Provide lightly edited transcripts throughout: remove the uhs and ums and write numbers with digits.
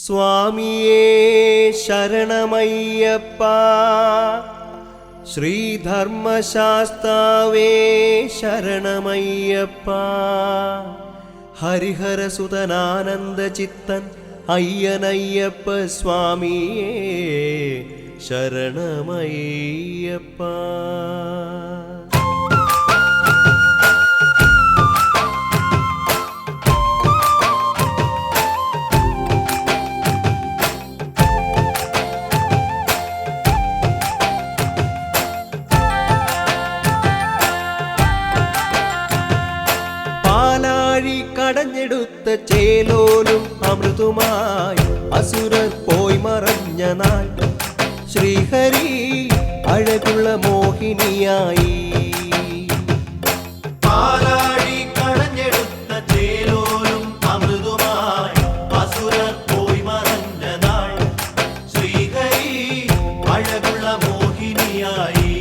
സ്വാമിയേ ശരണമയ്യപ്പ, ശ്രീധർമ്മശാസ്താവേ ശരണമയ്യപ്പ, ഹരിഹരസുതനാനന്ദചിത്തൻ അയ്യനയ്യപ്പ സ്വാമിയേ ശരണമയ്യപ്പ. കടഞ്ഞെടുത്ത ചേലോലും അമൃതുമായി അസുരർ പോയി മറഞ്ഞ നാൾ ശ്രീഹരി അഴകുള്ള മോഹിനിയായി. പാലാഴി കടഞ്ഞെടുത്ത ചേലോലും അമൃതുമായി അസുരർ പോയി മറഞ്ഞ നാൾ ശ്രീഹരി അഴകുള്ള മോഹിനിയായി.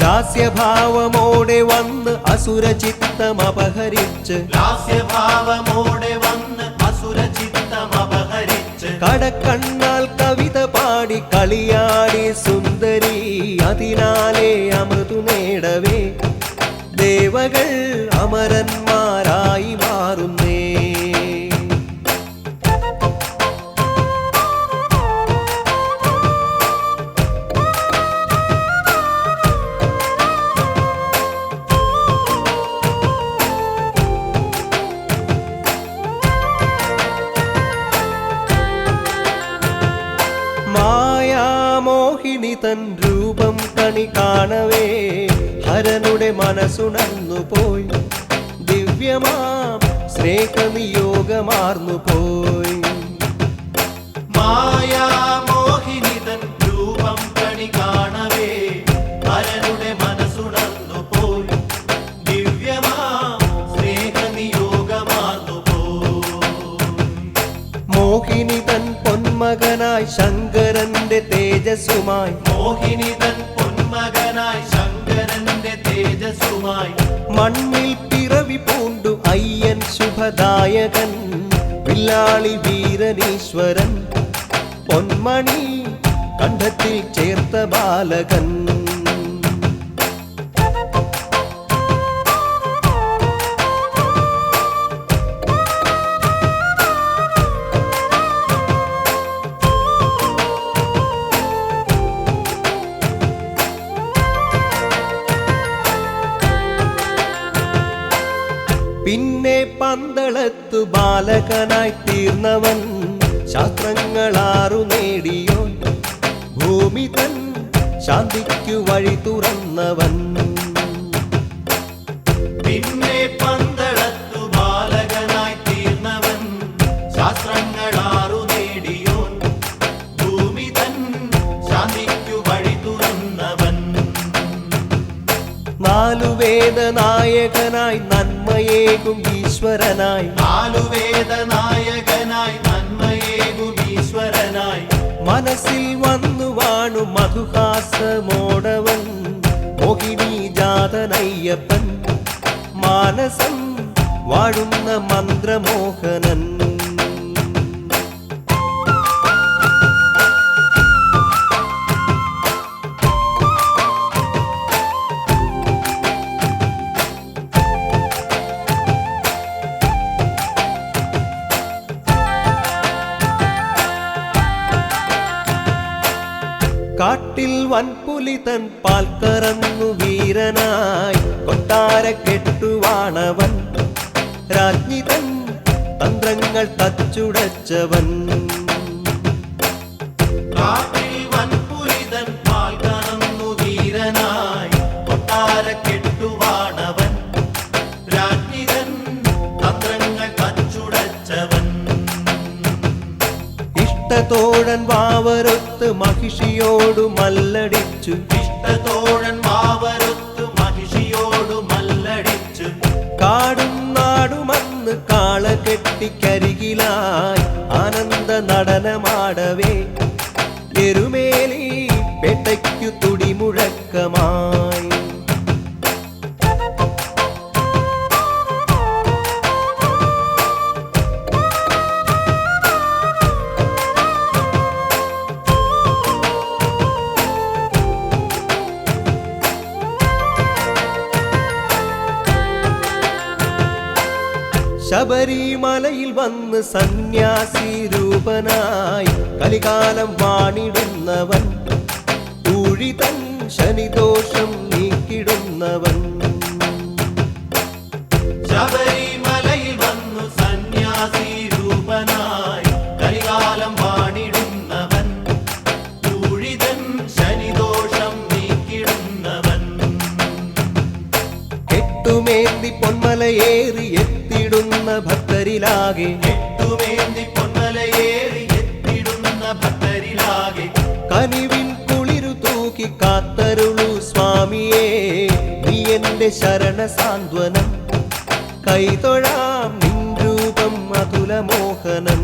ലാസ്യഭാവമോടെ വന്ന് അസുരചിത്തം അപഹരിച്ച്, ലാസ്യഭാവമോടെ വന്ന് അസുരചിത്തം അപഹരിച്ച്, കടക്കണ്ണാൽ കവിത പാടി കളിയാടി സുന്ദരി അതിനാലെ അമൃതു നേടവേ ദേവകൾ അമരന്മാരായി മാറുന്നേ. മായാമോഹിനി തൻ രൂപം കണി കാണവേ ഹരനുടെ മനസ്സുണർന്നു പോയി, ദിവ്യമാം സ്നേഹനിയോഗമാർന്നു പോയി. മായാമോഹിനി തൻ രൂപം കണി കാണവേ ഹരനുടെ മനസ്സുണർന്നു പോയി, ദിവ്യമാം സ്നേഹനിയോഗമാർന്നു പോയി. മോഹിനി തൻ പൊന്മകനായി ശങ്കരന്റെ തേജസ്സുമായി, മോഹിനി തൻ പൊന്മകനായി ശങ്കരന്റെ തേജസ്സുമായി, മണ്ണിൽ പിറവി പൂണ്ടു അയ്യൻ ശുഭദായകൻ വില്ലാളി വീരനീശ്വരൻ പൊന്മണി കണ്ഠത്തിൽ ചേർത്ത ബാലകൻ. പിന്നെ പന്തളത്തു ബാലകനായി തീർന്നവൻ ശാസ്ത്രങ്ങളാറു നേടിയോ ഭൂമി തൻ ശാന്തിക്കു വഴി തുറന്നവൻ. പിന്നെ പന്തളത്തു ബാലകനായി തീർന്നവൻ ശാസ്ത്രങ്ങളാറു നേടിയോൻ ഭൂമി തൻ ശാന്തിക്കു വഴി തുറന്നവൻ. നാലുവേദനായകനായി നന്മയേകും ഈശ്വരനായി, നാലുവേദനായകനായി നന്മയേകും ഈശ്വരനായി, മനസ്സിൽ വന്നു വാണു മധുഹാസമോടവൻ മോഹിനി ജാതനയ്യപ്പൻ മാനസം വാഴുന്ന മന്ത്രമോഹനൻ. കാട്ടിൽ വൻപുലി തൻ പാൽ കറന്നു വീരനായി കൊട്ടാര കെട്ടുവാണവൻ രാജ്ഞി തൻ തന്ത്രങ്ങൾ തച്ചുടച്ചവൻ. കാട്ടിൽ വൻപുലി തൻ പാൽ കറന്നു വീരനായി കൊട്ടാര കെട്ടുവാണവൻ രാജ്ഞി തൻ തന്ത്രങ്ങൾ തച്ചുടച്ചവൻ. ഇഷ്ടതോഴൻ വാവരൊത്ത് മഹിഷിയോടു മല്ലടിച്ചു, ഇഷ്ടതോഴൻ വാവരൊത്ത് മഹിഷിയോടു മല്ലടിച്ചു, കാടും നാടുമന്ന് കാള കെട്ടിക്കരികിലായി ആനന്ദ നടനമാടവേ എരുമേലി പേട്ടയ്ക്കു തുടിമുഴക്കമായി. ശബരിമലയിൽ വന്ന് സന്യാസി രൂപനായി കലികാലം വാണിടുന്നവൻ, ഊഴിതൻ ശനിദോഷം നീക്കിടുന്നവൻ. ശബരിമലയിൽ വന്നു സന്യാസി രൂപനായി കലികാലം വാണിടുന്നവൻ, ഊഴിതൻ ശനിദോഷം നീക്കിടുന്നവൻ. എട്ടുമേന്തി പൊന്മലയേറി എത്തിടുന്ന ഭക്തരിലാകെ, എട്ടുമേന്തി പൊന്മലയേറി എത്തിടുന്ന ഭക്തരിലാകെ കനിവിൻ കുളിരു തൂക്കി കാത്തരുളു സ്വാമിയേ, നീ എന്റെ ശരണ സാന്ത്വനം. കൈതൊഴാം നിൻ രൂപം അതുലമോഹനം.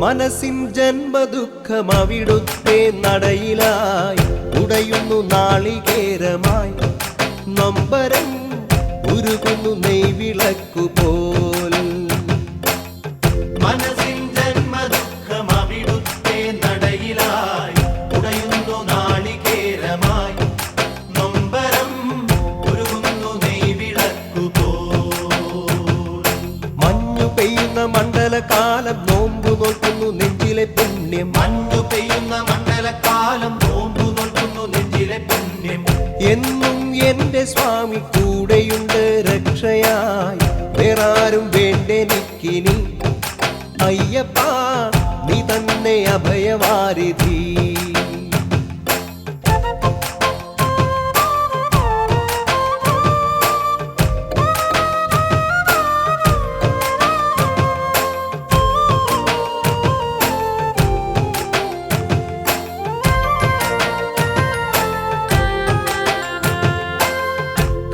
മനസ്സിൻ ജന്മദുഃഖം അവിടുത്തെ നടയിലായി ഉടയുന്നു നാളികേരമായി, നൊമ്പരം ഉരുകുന്നു നെയ്വിളക്കുപോൽ. മനസ്സിൻ ജന്മദുഃഖം അവിടുത്തെ നടയിലായി ഉടയുന്നു നാളികേരമായി, നൊമ്പരം ഉരുകുന്നു നെയ്വിളക്കുപോൽ. മഞ്ഞു പെയ്യുന്ന മണ്ഡലകാലം നോമ്പു നോക്കുന്നു നെഞ്ചിലെ പുണ്യം, മഞ്ഞു പെയ്യുന്ന മണ്ഡലകാലം നോമ്പു നോക്കുന്നു നെഞ്ചിലെ പുണ്യം. എന്നും എന്റെ സ്വാമി കൂടെയുണ്ട് രക്ഷയായി, വേറാരും വേണ്ടെനിക്കിനി. അയ്യപ്പ നീ തന്നെ അഭയവാരിധി.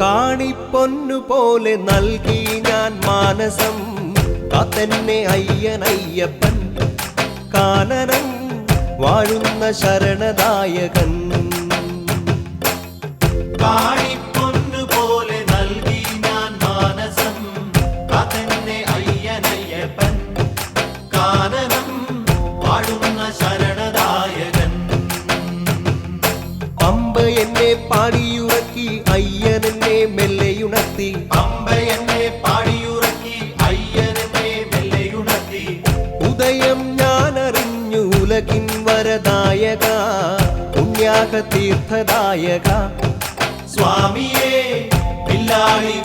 കാണിപ്പൊന്നു പോലെ നൽകി ഞാൻ മാനസം, കാത്തന്നെ അയ്യനയ്യപ്പൻ, കാനനം വാഴുന്ന ശരണദായകൻ. കാണിപ്പൊന്നു പോലെ നൽകി ഞാൻ മാനസം, കാത്തന്നെ അയ്യനയ്യപ്പൻ, കാനനം വാഴുന്ന ശരണദായകൻ. പമ്പ എന്നെ പാടിയുറക്കി അയ്യനെന്നെ മെല്ലെയുണർത്തി, പമ്പ എന്നെ പാടിയുറക്കി അയ്യനെന്നെ മെല്ലെയുണർത്തി. ഉദയം ഞാൻ അറിഞ്ഞു ഉലകിൻ വരദായക, പുണ്യാക തീർത്ഥദായക. സ്വാമിയേ പില്ലാളി